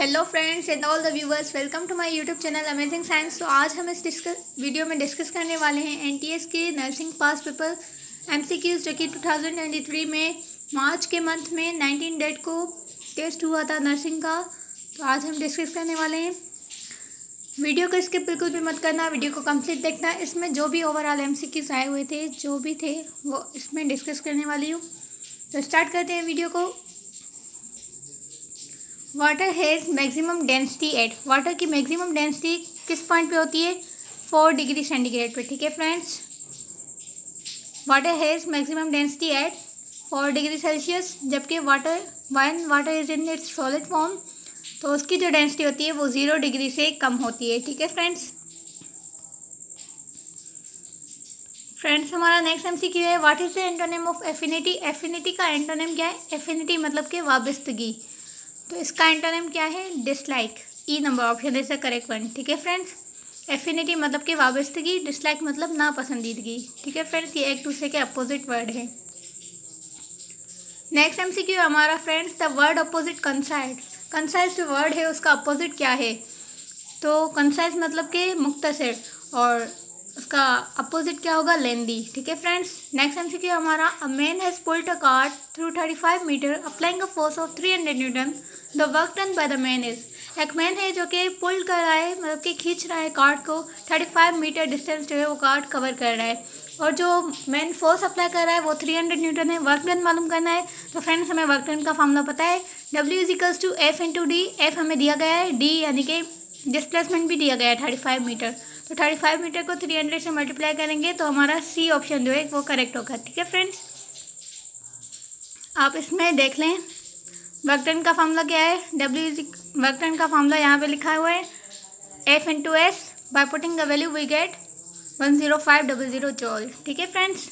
Hello friends and all the viewers, welcome to my YouTube channel amazing science. तो आज हम इस video में डिस्कस करने वाले हैं एनटीएस के नर्सिंग पास पेपर एमसीक्यूज, जो कि 2023 में मार्च के मंथ में 19 डेट को टेस्ट हुआ था नर्सिंग का। तो आज हम डिस्कस करने वाले हैं। वीडियो को स्किप बिल्कुल भी मत करना, वीडियो को कंप्लीट देखना। इसमें जो भी ओवरऑल एमसीक्यूज आए हुए थे, जो भी थे, वो इसमें डिस्कस करने वाली हूँ। तो स्टार्ट करते हैं वीडियो को। Water has maximum density at, water की मैक्सिमम डेंसिटी किस पॉइंट पे होती है? 4 डिग्री सेंटीग्रेड पे। ठीक है friends, water has maximum density at 4 degree Celsius. जबकि water is in its solid form, तो उसकी जो डेंसिटी होती है वो 0 डिग्री से कम होती है। ठीक है फ्रेंड्स, हमारा नेक्स्ट एमसीक्यू है, what is the antonym of affinity. Affinity का एंटोनिम क्या है? एफिनिटी मतलब कि वाबस्तगी, तो इसका एंटोनिम क्या है? Dislike. E number option is the correct one. ठीक है फ्रेंड्स, एफिनिटी मतलब कि वाबस्तगी, डिसलाइक मतलब नापसंदीदगी। ठीक है फ्रेंड्स, ये एक दूसरे के अपोजिट वर्ड है। नेक्स्ट एमसीक्यू हमारा friends, the word opposite concise. Concise जो वर्ड है उसका अपोजिट क्या है? तो कंसाइज मतलब कि मुख्तसर, और उसका अपोजिट क्या होगा? लेंदी। ठीक है फ्रेंड्स, नेक्स्ट एमसीक्यू हमारा, a man has pulled a cart through 35 metre applying a force of 300 newton, the work done by the man is. एक मैन है जो कि पुल कर रहा है, मतलब कि खींच रहा है कार्ट को, 35 मीटर डिस्टेंस जो है वो कार्ट कवर कर रहा है, और जो मैन फोर्स अप्लाई कर रहा है वो 300 न्यूटन है। वर्क डन मालूम करना है। तो फ्रेंड्स, हमें वर्क डन का फॉर्मूला पता है, W is equals to F into D. F हमें दिया गया है, डी यानी कि डिस्प्लेसमेंट भी दिया गया है 35 मीटर। तो 35 मीटर को 300 से मल्टीप्लाई करेंगे तो हमारा सी ऑप्शन जो है वो करेक्ट होगा। ठीक है फ्रेंड्स, आप इसमें देख लें वर्क डन का फॉर्मूला क्या है। वर्क डन का फॉर्मूला यहाँ पे लिखा हुआ है, F into S. By putting the value we get 10500 joule. ठीक है फ्रेंड्स,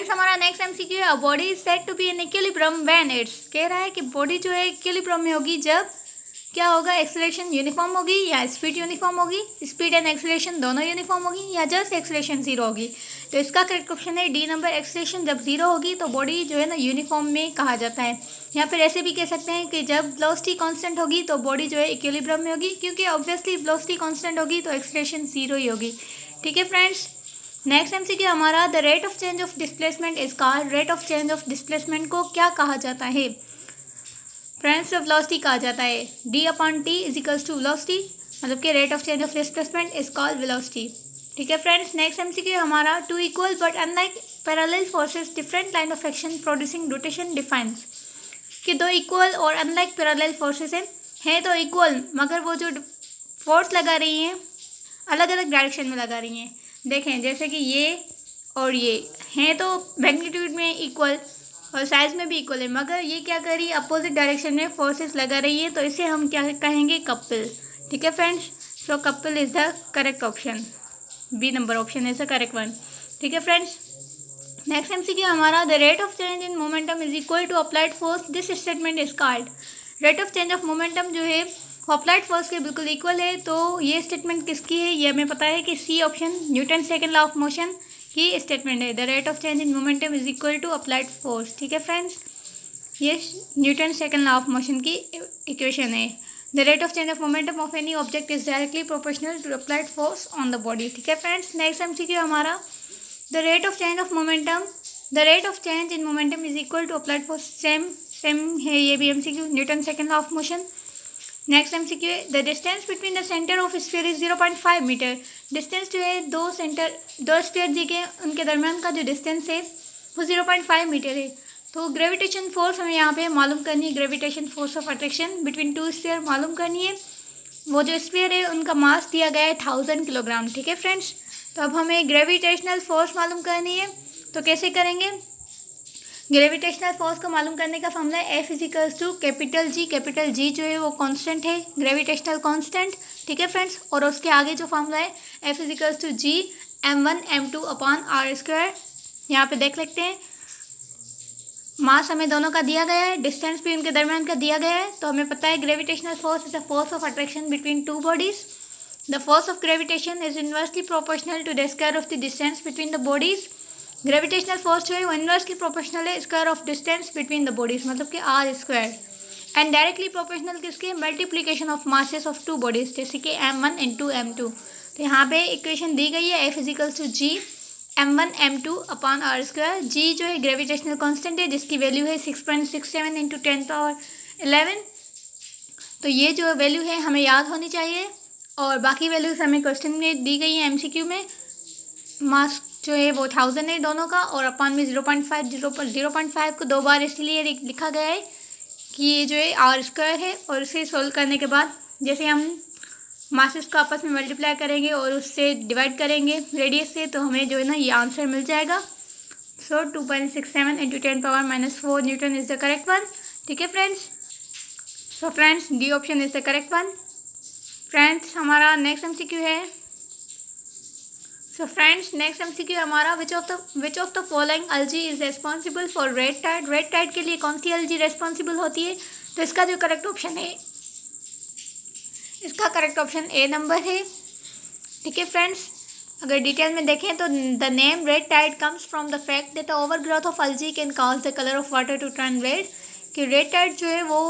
हमारा नेक्स्ट एमसीक्यू है, a body is said to be in equilibrium when it's. कह रहा है कि बॉडी जो है इक्विलिब्रियम में होगी जब क्या होगा? एक्सेलरेशन यूनिफॉर्म होगी या स्पीड यूनिफॉर्म होगी? स्पीड एंड एक्सेलरेशन दोनों यूनिफॉर्म होगी या जस्ट एक्सेलरेशन 0 होगी? तो इसका करेक्ट ऑप्शन है डी नंबर। एक्सेलरेशन जब 0 होगी तो बॉडी जो है ना यूनिफॉर्म में कहा जाता है। या फिर ऐसे भी कह सकते हैं कि जब वेलोसिटी कांस्टेंट होगी तो बॉडी जो है इक्विलिब्रियम में होगी, क्योंकि ऑब्वियसली वेलोसिटी कांस्टेंट होगी तो एक्सेलरेशन 0 ही होगी। ठीक है फ्रेंड्स, नेक्स्ट एमसीक्यू हमारा, the rate of change of displacement is called. Rate of change of displacement को क्या कहा जाता है? फ्रेंड्स, वेलोसिटी कहा जाता है। d upon T is equals to velocity, मतलब कि rate of change of displacement is called velocity. ठीक है फ्रेंड्स, नेक्स्ट एमसीक्यू हमारा, two equal but unlike parallel forces different line of action producing rotation defines. कि दो equal और unlike parallel forces हैं तो इक्वल, मगर वो जो फोर्स लगा रही हैं अलग अलग डायरेक्शन में लगा रही हैं। देखें, जैसे कि ये और ये हैं तो मैग्नीट्यूड में इक्वल और साइज में भी इक्वल है, मगर ये क्या कर रही है? अपोजिट डायरेक्शन में फोर्सेस लगा रही है, तो इसे हम क्या कहेंगे? कपल। ठीक है friends, so couple is the correct option. B number option is the correct one. ठीक है फ्रेंड्स, नेक्स्ट एमसीक्यू हमारा, the rate of change in momentum is equal to applied force, this statement is called. Rate of change of momentum जो है applied force के बिल्कुल equal है, तो ये स्टेटमेंट किसकी है? ये हमें पता है कि C option, Newton second law of motion की स्टेटमेंट है। The rate of change in momentum is equal to applied force. ठीक है फ्रेंड्स, ये Newton second law of motion की इक्वेशन है। The rate of change of momentum of any object is directly proportional to applied force on the body. ठीक है friends, next MCQ हमारा, the rate of change in momentum is equal to applied force. Same है ये भी MCQ, Newton second law of motion. Next MCQ है, the distance between the centre of sphere is 0.5 metre. Distance जो है दो sphere दी गए उनके दरमियान का जो डिस्टेंस है वो 0.5 मीटर है। तो ग्रेविटेशन फोर्स हमें यहाँ पे मालूम करनी है, gravitation force of attraction between to sphere मालूम करनी है। वो जो स्फीयर है उनका मास दिया गया है 1000 किलोग्राम। ठीक है फ्रेंड्स, तो अब हमें ग्रेविटेशनल फोर्स मालूम करनी है, तो कैसे करेंगे? ग्रेविटेशनल फोर्स को मालूम करने का फॉर्मूला है F is equals to capital G। Capital G जो है वो कांस्टेंट है, ग्रेविटेशनल कांस्टेंट। ठीक है फ्रेंड्स, और उसके आगे जो फॉर्मूला है F is equals to G m1 m2 upon r square. यहाँ पे देख लेते हैं, मास हमें दोनों का दिया गया है, डिस्टेंस भी उनके दरमियान का दिया गया है। तो हमें पता है gravitational force is the force of attraction between two bodies. The force of gravitation is inversely proportional to the square of the distance between the bodies. Gravitational force जो है वो इन्वर्सली प्रोपोर्शनल है square of distance between the bodies, मतलब कि r square, and directly proportional किसके, multiplication of masses of two bodies, जैसे कि m1 into m2। तो यहाँ पे इक्वेशन दी गई है F is equals to G m1 m2 upon r square. G जो है ग्रेविटेशनल कांस्टेंट है जिसकी वैल्यू है 6.67 इंटू 10⁻11। तो ये जो वैल्यू है हमें याद होनी चाहिए, और बाकी वैल्यूज हमें क्वेश्चन में दी गई है MCQ में। मास जो है वो 1000 है दोनों का, और अपॉन में 0.5 को 2 बार इसलिए लिखा गया है कि ये जो है आर स्क्वायर है। और इसे सोल्व करने के बाद जैसे हम मासेस को आपस में मल्टीप्लाई करेंगे और उससे डिवाइड करेंगे रेडियस से, तो हमें जो है ना ये आंसर मिल जाएगा। So 2.67 into 10⁻⁻4 newton is the correct one. ठीक है friends, so friends D option is the correct one. Friends हमारा नेक्स्ट MCQ है। सो फ्रेंड्स नेक्स्ट MCQ हमारा which of the following algae is responsible for red tide. Red tide के लिए कौन सी algae responsible होती है? तो इसका जो करेक्ट ऑप्शन है, इसका करेक्ट ऑप्शन ए नंबर है। ठीक है फ्रेंड्स, अगर डिटेल में देखें तो the name red tide comes from the fact that the overgrowth of algae can cause the colour of water to turn red. कि रेड टाइड जो है वो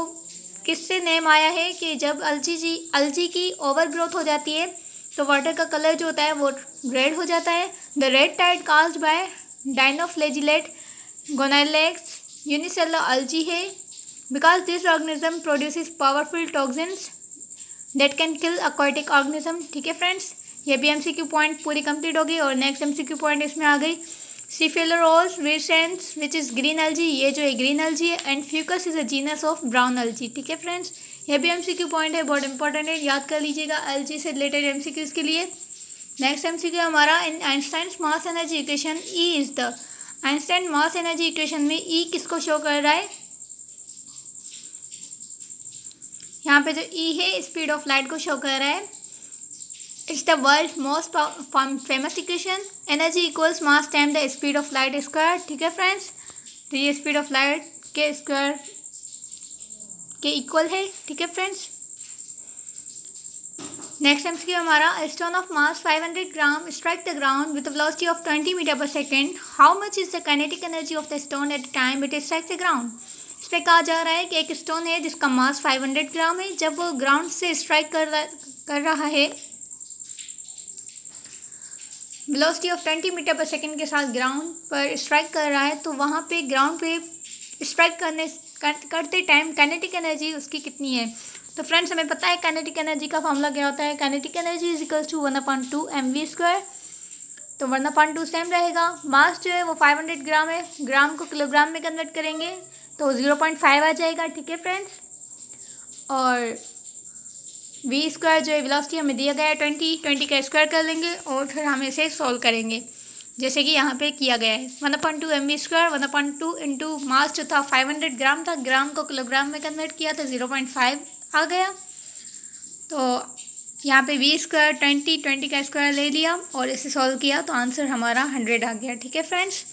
किससे नेम आया है कि जब एल्जी की ओवर ग्रोथ हो जाती है तो वाटर का कलर जो होता है वो रेड हो जाता है। The red tide caused by dinoflagellate Gonyaulax unicellular algae है because this organism produces powerful toxins that can kill aquatic organism. ठीक है फ्रेंड्स, ये भी MCQ पॉइंट पूरी कंप्लीट हो गई। और नेक्स्ट MCQ पॉइंट इसमें आ गई सिफेलोरोस Vicens which is green algae, ये जो है ग्रीन एल्जी है, and Fucus is a genus of brown algae. ठीक है फ्रेंड्स, ये भी MCQ पॉइंट है, बहुत इंपॉर्टेंट है, याद कर लीजिएगा एल्जी से रिलेटेड MCQs के लिए। नेक्स्ट MCQ हमारा in Einstein mass energy equation E is the, Einstein mass energy equation में E किसको शो कर रहा है? यहाँ पे जो E है स्पीड ऑफ लाइट को शो कर रहा है। It's the world most famous equation, energy equals mass time the speed of light square. ठीक है फ्रेंड्स, तो ये स्पीड ऑफ लाइट के स्क्वायर के इक्वल है। ठीक है फ्रेंड्स, नेक्स्ट MCQ हमारा stone of mass 500 gram strike the ground with velocity of 20 metre per second, how much is the kinetic energy of the stone at the time it strike the ground. इस पर कहा जा रहा है कि एक stone है जिसका मास 500 ग्राम है, जब वो ग्राउंड से स्ट्राइक कर रहा है velocity of 20 metre per second के साथ ग्राउंड पर स्ट्राइक कर रहा है, तो वहाँ पे ग्राउंड पे स्ट्राइक करते टाइम काइनेटिक एनर्जी उसकी कितनी है? तो फ्रेंड्स हमें पता है काइनेटिक एनर्जी का फॉर्मूला क्या होता है, kinetic energy is equals to 1/2 mv²। तो 1/2 सेम रहेगा। मास जो है वो 500 ग्राम है, ग्राम को किलोग्राम में कन्वर्ट करेंगे तो 0.5 आ जाएगा। ठीक है फ्रेंड्स, और v² जो है वेलोसिटी हमें दिया गया है 20 का स्क्वायर कर लेंगे और फिर हम इसे सॉल्व करेंगे जैसे कि यहाँ पे किया गया है। 1/2 mv², 1/2 इंटू मास जो था 500 ग्राम था, ग्राम को किलोग्राम में कन्वर्ट किया तो 0.5 आ गया। तो यहाँ पे v² 20 का स्क्वायर ले लिया और इसे सॉल्व किया तो आंसर हमारा 100 आ गया। ठीक है फ्रेंड्स,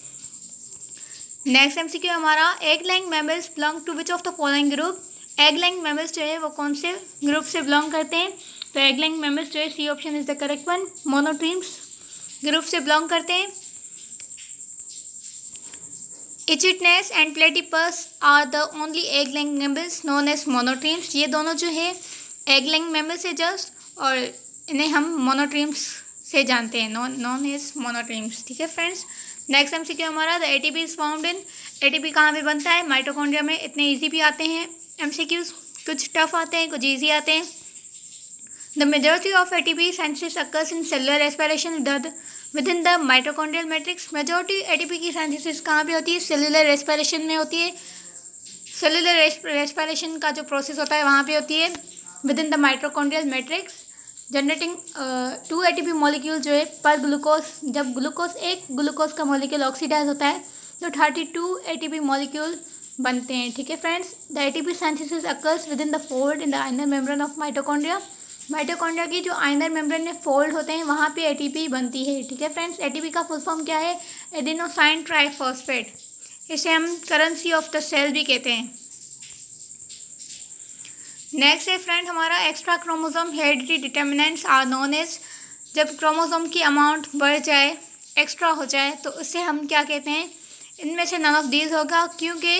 नेक्स्ट MCQ हमारा egg laying mammals belong to which of the following group. Egg laying mammals जो है वो कौन से ग्रुप से बिलोंग करते हैं? तो एग लेइंग मैमल्स जो है C option is the correct one, monotremes group से बिलोंग करते हैं। Echidnas and platypus are the only egg laying mammals known as monotremes. ये दोनों जो है एग लेइंग मैमल्स है जस्ट, और इन्हें हम मोनोट्रीम्स से जानते हैं, नॉन एज मोनोट्रीम्स। ठीक है फ्रेंड्स, नेक्स्ट MCQ हमारा the ATP is found in, ATP कहाँ पे बनता है? माइटोकॉन्ड्रिया में। इतने इजी भी आते हैं MCQs, कुछ टफ आते हैं, कुछ इजी आते हैं। The majority of ATP synthesis occurs in cellular respiration with in the mitochondrial matrix. Majority ATP की सिंथेसिस कहाँ पे होती है? सेलुलर रेस्पिरेशन में होती है। सेलुलर रेस्पिरेशन का जो प्रोसेस होता है वहाँ पे होती है with in the mitochondrial matrix, generating 2 ATP molecule जो है पर ग्लूकोज। जब एक ग्लूकोज का मॉलिक्यूल ऑक्सीडाइज होता है तो 32 ATP मॉलिक्यूल बनते हैं। ठीक है friends, the ATP synthesis occurs within the fold in the inner membrane of mitochondria. Mitochondria की जो आइनर मेम्ब्रेन में फोल्ड होते हैं वहाँ पे ATP बनती है। ठीक है फ्रेंड्स, ATP का फुल फॉर्म क्या है? Adenosine triphosphate. इसे हम करेंसी ऑफ द सेल भी कहते हैं। नेक्स्ट है फ्रेंड हमारा extra chromosome heredity determinants are known as. जब क्रोमोसोम की अमाउंट बढ़ जाए एक्स्ट्रा हो जाए तो उसे हम क्या कहते हैं, इनमें से नन ऑफ दीज होगा, क्योंकि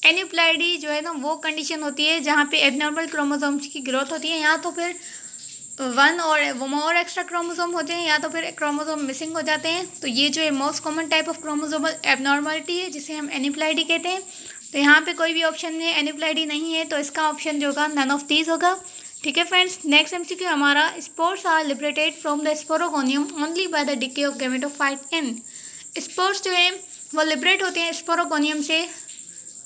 एन्यूप्लॉइडी जो है ना वो कंडीशन होती है जहाँ पे एबनॉर्मल क्रोमोसोम्स की ग्रोथ होती है, या तो फिर वन और मोर एक्स्ट्रा क्रोमोसोम होते हैं या तो फिर क्रोमोसोम मिसिंग हो जाते हैं। तो ये जो है most common type of chromosomal abnormality है जिसे हम एन्यूप्लॉइडी कहते हैं। तो यहाँ पे कोई भी ऑप्शन में एन्यूप्लॉइडी नहीं है, तो इसका ऑप्शन जो होगा नन ऑफ दीज होगा। ठीक है फ्रेंड्स, नेक्स्ट एमसीक्यू हमारा, spores are liberated from the sporogonium only by the decay of gametophyte in. Spores जो है वो लिबरेट होते हैं स्पोरोगोनियम से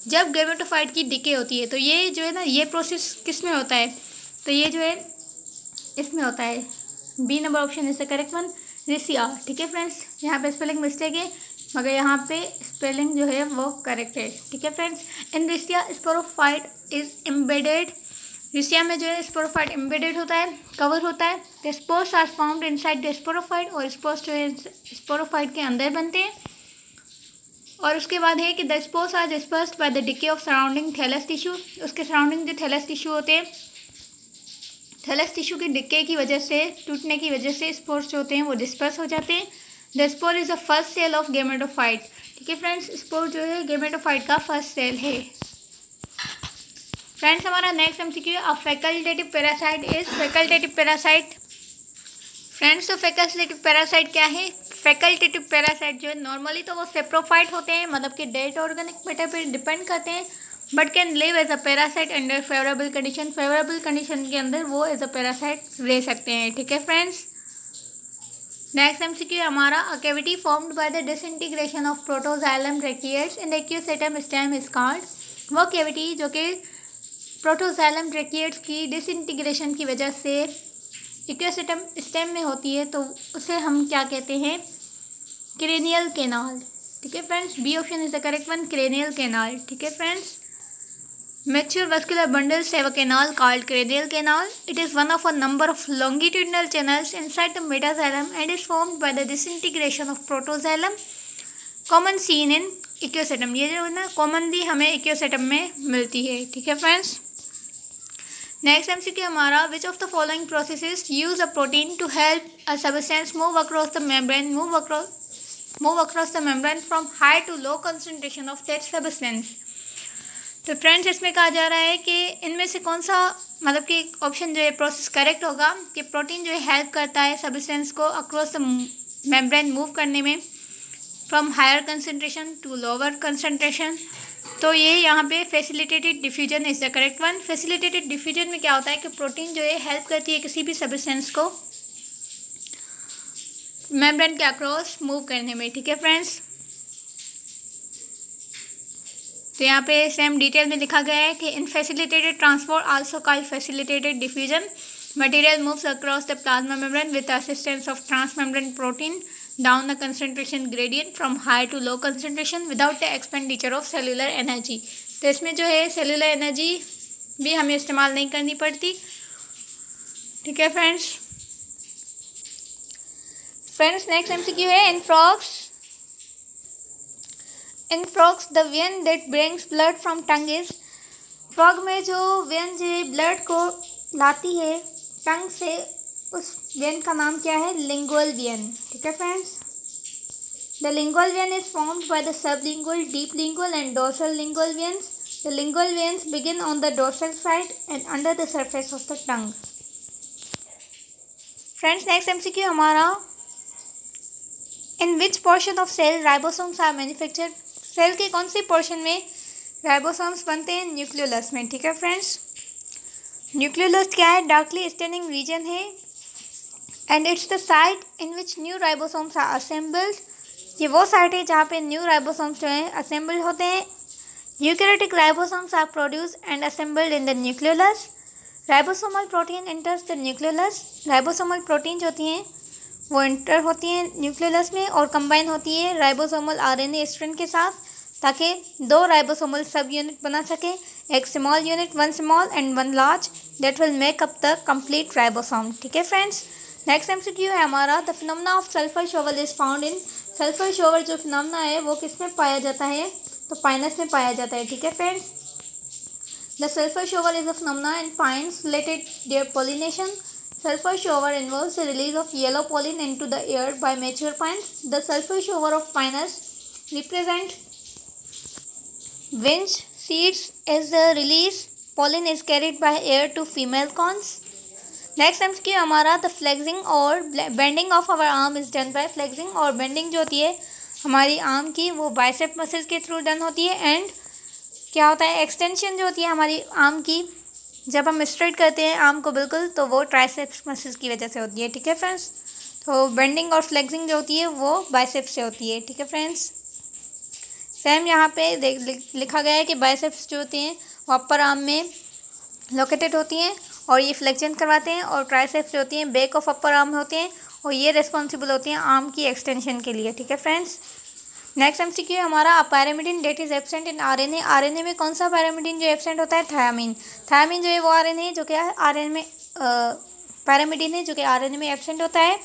जब गैमेटोफाइट की डिके होती है। तो ये जो है ना ये प्रोसेस किस में होता है, तो ये जो है इसमें होता है, B number option is the correct one, Riccia. ठीक है फ्रेंड्स, यहाँ पे स्पेलिंग मिस्टेक है मगर यहाँ पे स्पेलिंग जो है वो करेक्ट है। ठीक है friends, in Riccia sporophyte is embedded, Riccia में जो है स्पोरोफाइट एम्बेडेड होता है, कवर होता है। The spores are found inside the sporophyte, और स्पोर्स जो है स्पोरोफाइट के अंदर बनते हैं। और उसके बाद है कि the spores are dispersed by the decay of surrounding thallus tissue, उसके सराउंडिंग जो थैलस टिश्यू होते हैं, थैलस टिश्यू के डिके की वजह से, टूटने की वजह से स्पोर्स जो होते हैं वो डिस्पर्स हो जाते हैं। The spore is the first cell of gametophyte. ठीक है फ्रेंड्स, स्पोर जो है गैमेटोफाइट का फर्स्ट सेल है। फ्रेंड्स, हमारा next MCQ, a facultative parasite is, facultative parasite. Friends, तो फैकल्टेटिव पैरासाइट क्या है? फैकल्टेटिव पैरासाइट जो है नॉर्मली तो वो सेप्रोफाइट होते हैं, मतलब कि डेड ऑर्गेनिक मैटर पर डिपेंड करते हैं, but can live as a parasite under favourable condition, favourable condition के अंदर वो एज अ पैरासाइट रह सकते हैं। ठीक है फ्रेंड्स, नेक्स्ट एमसीक्यू हमारा, a cavity formed by the disintegration of protoxylem tracheids in the equisetum stem is called. वो कैविटी जो कि प्रोटोजाइलम ट्रैकिएट्स की डिसइंटीग्रेशन की वजह से एक्यूसेटम स्टेम में होती है तो उसे हम क्या कहते हैं, क्रेनियल कैनाल। ठीक है friends, B option is the correct one, cranial canal. ठीक है friends, mature vascular bundles have a canal called cranial canal. It is one of a number of longitudinal channels inside the metaxylem and is formed by the disintegration of protoxylem, common seen in इक्योसेटम। ये जो है ना commonly हमें इक्योसेटम में मिलती है। ठीक है फ्रेंड्स, नेक्स्ट एमसीक्यू हमारा, which of the following processes use a protein to help a substance move across the membrane, move across the membrane from high to low concentration of that substance. तो friends, इसमें कहा जा रहा है कि इनमें से कौन सा, मतलब कि ऑप्शन जो है प्रोसेस करेक्ट होगा कि प्रोटीन जो है हेल्प करता है सब्सटेंस को अक्रॉस द मेम्ब्रेन मूव करने में from higher concentration to lower concentration. तो ये यहाँ पे facilitated diffusion is the correct one. Facilitated diffusion में क्या होता है कि प्रोटीन जो है हेल्प करती है किसी भी सब्सटेंस को मेम्ब्रेन के अक्रॉस मूव करने में। ठीक है फ्रेंड्स, तो यहाँ पे सेम डिटेल में लिखा गया है कि in facilitated transport also called facilitated diffusion, material moves across the plasma membrane with assistance of transmembrane protein down the concentration gradient from high to low concentration without the expenditure of cellular energy. तो इसमें जो है cellular energy भी हमें इस्तेमाल नहीं करनी पड़ती। ठीक है फ्रेंड्स, नेक्स्ट एमसीक्यू है, इन frogs the when that brings blood from tongue is. Frog में जो वेन जो ब्लड को लाती है टंग से, उस वेन का नाम क्या है? Lingual vein. ठीक है friends, the lingual vein is formed by the sublingual, deep lingual and dorsal lingual veins. The lingual veins begin on the dorsal side and under the surface of the tongue. Friends, next MCQ हमारा, in which portion of cell ribosomes are manufactured. Cell के कौन से portion में ribosomes बनते हैं? Nucleolus में। ठीक है फ्रेंड्स, न्यूक्लियोलस क्या है? डार्कली स्टेनिंग रीजन है and it's the site in which new ribosomes are assembled. ये वो साइट है जहाँ पे न्यू राइबोसोम्स जो हैं असेंबल्ड होते हैं। Eukaryotic ribosomes are produced and assembled in the nucleolus. Ribosomal protein enters the nucleolus. Ribosomal protein जो होती हैं वो एंटर होती हैं न्यूक्लियोलस में और कंबाइन होती है राइबोसोमल आरएनए स्ट्रैंड के साथ, ताकि दो राइबोसोमल सब यूनिट बना सके, एक small unit, one small and one large, that will make up the complete ribosome. ठीक है फ्रेंड्स, नेक्स्ट एमसीक्यू है हमारा, the phenomena of sulphur shower is found in. Sulphur shower जो फिनोमेना है वो किस में पाया जाता है? तो पाइनस में पाया जाता है। ठीक है friends, the sulphur shower is a phenomena in pines related their pollination. sulfur shower involves the release of yellow pollen into the air by mature pines. The sulfur shower of pinus represent winch seeds as the release pollen is carried by air to female cones. Next MCQ हमारा the flexing और bending of our arm is done by flexing, और bending जो होती है हमारी arm की वो bicep muscles के थ्रू डन होती है। एंड क्या होता है, एक्सटेंशन जो होती है हमारी आर्म की, जब हम स्ट्रेट करते हैं आर्म को बिल्कुल, तो वो ट्राइसेप्स मसल्स की वजह से होती है। ठीक है फ्रेंड्स, तो बेंडिंग और फ्लेक्सिंग जो होती है वो बाइसेप्स से होती है। ठीक है फ्रेंड्स, सेम यहाँ पे लिखा गया है कि बाइसेप्स जो होती हैं वो अपर आर्म में लोकेटेड होती हैं और ये फ्लेक्शन करवाते हैं, और ट्राइसेप्स जो होती हैं बैक ऑफ अपर आर्म में होते हैं और ये रिस्पॉन्सिबल होती हैं आर्म की एक्सटेंशन के लिए। ठीक है फ्रेंड्स, नेक्स्ट एमसीक्यू हमारा a pyrimidine that is absent in RNA. RNA में कौन सा पैरामीडिन जो एब्सेंट होता है, थायमिन। थायमिन जो है वो आरएनए है जो कि आरएनए में पैरामीडिन है जो कि आरएनए में एब्सेंट होता है।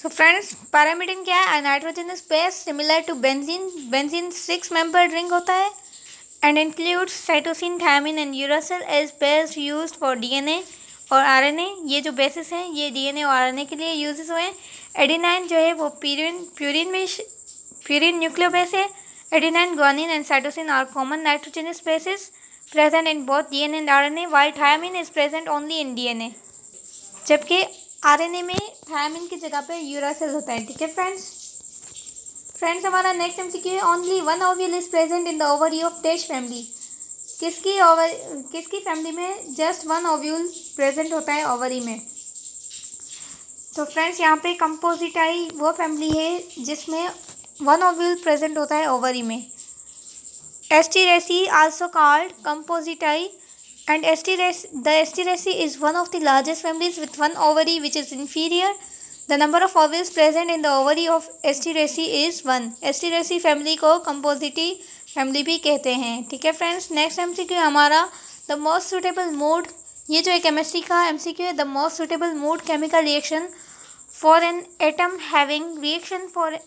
सो फ्रेंड्स, पैरामीडिन क्या है, nitrogenous base similar to benzene. Benzene 6 member ring होता है and includes cytosine, thiamine and uracil as base used for DNA और RNA। ये जो बेसिस हैं ये DNA और RNA के लिए यूजेस हुए हैं। एडिनाइन जो है वो प्यूरिन न्यूक्लियोबेस है। Adenine, guanine and cytosine are common nitrogenous bases present in both DNA and RNA, while thiamine is present only in DNA। जबकि RNA में thiamine की जगह पे यूरासिल होता है। ठीक है फ्रेंड्स, हमारा नेक्स्ट एमसीक्यू है only one ovule is present in the ovary of dash family. किसकी फैमिली में जस्ट वन ओव्यूल प्रेजेंट होता है ओवरी में। तो फ्रेंड्स, यहाँ पे कंपोजिटाई वो फैमिली है जिसमें वन ओव्यूल प्रेजेंट होता है ओवरी में। Asteraceae also called Compositae and the Asteraceae is one of the largest families with one ovary which is inferior. The number of ovules present in the ovary of Asteraceae is 1। Asteraceae family को Compositae family भी कहते हैं। ठीक है friends, next MCQ हमारा the most suitable mode. ये जो है केमिस्ट्री का एमसीक्यू है, the most suitable mode chemical reaction for an atom having reaction for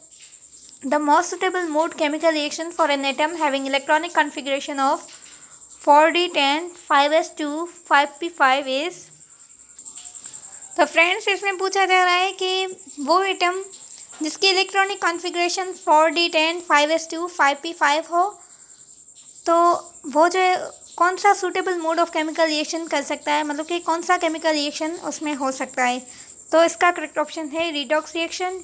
the most suitable mode chemical reaction for an atom having electronic configuration of 4d10 5s2 5p5 is. तो friends, इसमें पूछा जा रहा है कि वो atom जिसकी electronic configuration 4d10 5s2 5p5 हो, तो वो जो है कौन सा suitable mode of chemical reaction कर सकता है, मतलब कि कौन सा केमिकल रिएक्शन उसमें हो सकता है। तो इसका करेक्ट ऑप्शन है redox reaction.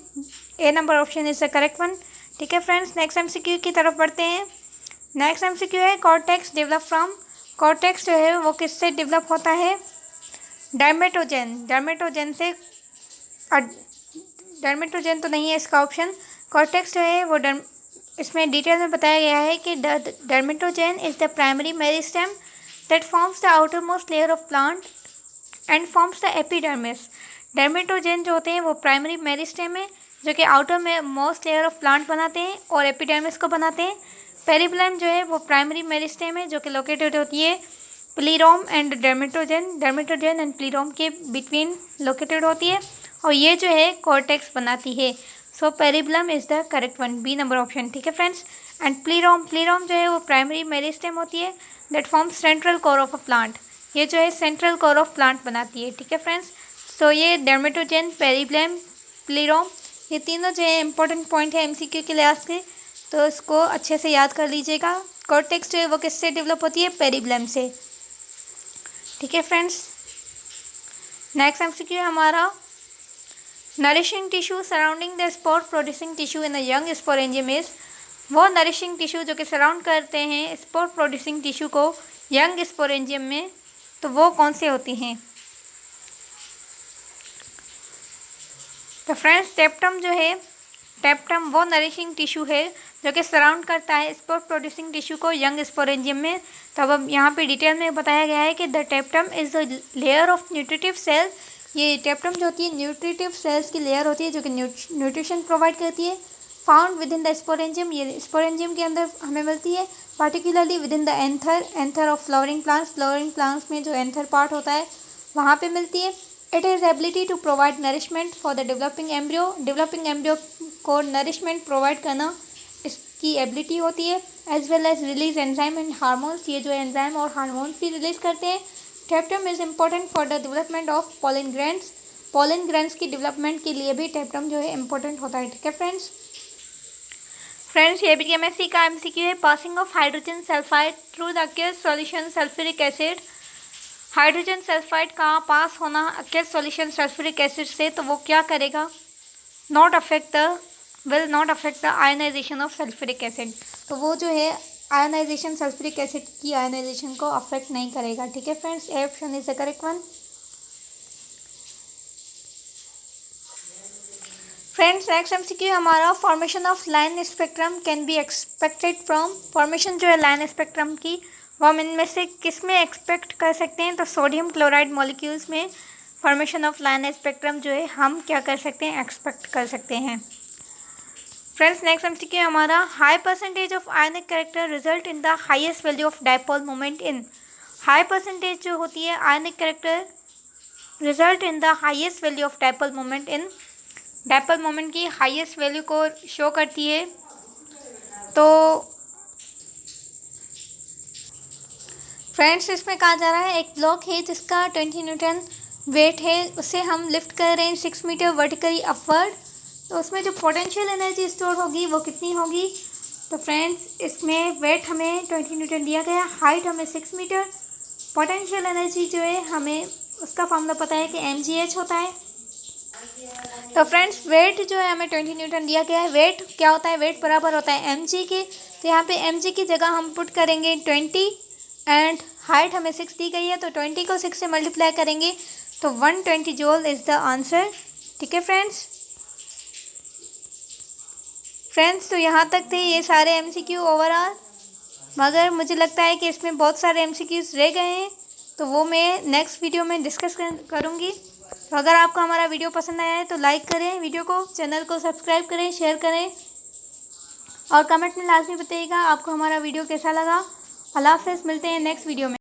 A number option is the correct one. ठीक है फ्रेंड्स, नेक्स्ट एमसीक्यू की तरफ बढ़ते हैं। नेक्स्ट एमसीक्यू है कॉर्टेक्स डेवलप फ्रॉम। कॉर्टेक्स जो है वो किससे डेवलप होता है, डर्मेटोजेन से। डर्मेटोजेन तो नहीं है इसका ऑप्शन। कॉर्टेक्स जो है वो इसमें डिटेल में बताया गया है कि dermatogen is the primary meristem that forms the outer most layer of plant and forms the epidermis. Dermatogen जो होते हैं वो प्राइमरी मेरिस्टेम है जो कि आउटर में मोस्ट लेयर ऑफ प्लांट बनाते हैं और एपिडर्मिस को बनाते हैं। पेरिब्लम जो है वो प्राइमरी मेरिस्टेम है जो कि लोकेटेड होती है प्लीरोम एंड डर्मेटोजेन एंड प्लीरोम के बिटवीन लोकेटेड होती है, और ये जो है कॉर्टेक्स बनाती है। So periblem is the correct one, B number option. ठीक है फ्रेंड्स, एंड प्लीरोम जो है वो प्राइमरी मेरिस्टेम होती है that forms central core of a plant. ये जो है सेंट्रल कोर ऑफ प्लांट बनाती है। ठीक है फ्रेंड्स, सो ये डर्मेटोजेन, पेरिब्लम, प्लीरोम, ये तीनों जो है इंपॉर्टेंट पॉइंट है एमसीक्यू के लिहाज से, तो इसको अच्छे से याद कर लीजिएगा। कॉर्टेक्स जो है वो किससे डेवलप होती है, पेरिब्लम से। ठीक है फ्रेंड्स, नेक्स्ट एमसीक्यू हमारा nourishing tissue surrounding the spore producing tissue in the young sporangium is. वो नरिशिंग टिश्यू जो कि सराउंड करते हैं स्पोर प्रोड्यूसिंग टिश्यू को यंग स्पोरेंजियम में, तो वो कौन से होती हैं। तो फ्रेंड्स, टेप्टम जो है, टेप्टम वो नरिशिंग टिश्यू है जो कि सराउंड करता है स्पोर प्रोड्यूसिंग टिश्यू को यंग स्पोरेंजियम में। तो अब यहाँ पे डिटेल में बताया गया है कि the tapetum is the layer of nutritive cell. ये टेप्टम जो होती है न्यूट्रिटिव सेल्स की लेयर होती है जो कि न्यूट्रिशन प्रोवाइड करती है। Found with in the sporangium, ये स्पोरेंजियम के अंदर हमें मिलती है, particularly with in the anther of flowering plants में जो एंथर पार्ट होता है वहाँ पे मिलती है। It is ability to provide nourishment for the developing embryo को नरिशमेंट प्रोवाइड करना इसकी एबिलिटी होती है, as well as release enzyme and hormones. ये जो एंजाइम और हार्मोन्स भी रिलीज करते हैं tapetum is important for the development of pollen grains. Pollen grains की डेवलपमेंट के लिए भी टेप्टम जो है इम्पोर्टेंट होता है। ठीक है फ्रेंड्स। फ्रेंड्स ये भी केमिस्ट्री का एमसीक्यू है। Passing of hydrogen sulphide through the aqueous solution sulphuric acid. Hydrogen sulphide का पास होना aqueous सॉल्यूशन सल्फ्यूरिक एसिड से, तो वो क्या करेगा, will not affect the ionisation of sulphuric acid. तो वो जो है आयनाइजेशन सल्फ्यूरिक एसिड की आयनाइजेशन को अफेक्ट नहीं करेगा। ठीक है friends, A option is the correct one. Friends next MCQ हमारा formation of line spectrum can be expected from. Formation जो है लाइन स्पेक्ट्रम की, वो हम इनमें से किस में एक्सपेक्ट कर सकते हैं, तो सोडियम क्लोराइड मॉलिक्यूल्स में फॉर्मेशन ऑफ लाइन स्पेक्ट्रम जो है हम क्या कर सकते हैं, एक्सपेक्ट कर सकते हैं। फ्रेंड्स नेक्स्ट एमसीक्यू हमारा high percentage of ionic character result in the highest value of dipole moment in. High percentage जो होती है आयनिक character result in the highest value of dipole moment in. Dipole moment की highest value को show करती है। तो friends इसमें कहा जा रहा है एक ब्लॉक है जिसका 20 न्यूटन वेट है, उसे हम लिफ्ट कर रहे हैं 6 मीटर वर्टिकली अपवर्ड। तो उसमें जो पोटेंशियल एनर्जी स्टोर होगी वो कितनी होगी। तो फ्रेंड्स इसमें वेट हमें 20 न्यूटन दिया गया, हाइट हमें 6 मीटर, पोटेंशियल एनर्जी जो है हमें उसका फॉर्मूला पता है कि mgh होता है। तो फ्रेंड्स वेट जो है हमें 20 न्यूटन दिया गया है। वेट क्या होता है, वेट बराबर होता है mg के। तो यहाँ पे mg की जगह हम पुट करेंगे 20 एंड हाइट हमें 6 दी गई है, तो 20 को 6 से मल्टीप्लाई करेंगे तो 120 जूल इज़ द आंसर। ठीक है फ्रेंड्स। तो यहाँ तक थे ये सारे एमसीक्यू ओवरऑल, मगर मुझे लगता है कि इसमें बहुत सारे एमसीक्यूज रह गए हैं, तो वो मैं नेक्स्ट वीडियो में डिस्कस करूँगी। तो अगर आपको हमारा वीडियो पसंद आया है तो लाइक करें वीडियो को, चैनल को सब्सक्राइब करें, शेयर करें और कमेंट में लाजमी बताइएगा आपको हमारा वीडियो कैसा लगा। अल्लाह हाफ़िज़, मिलते हैं नेक्स्ट वीडियो में।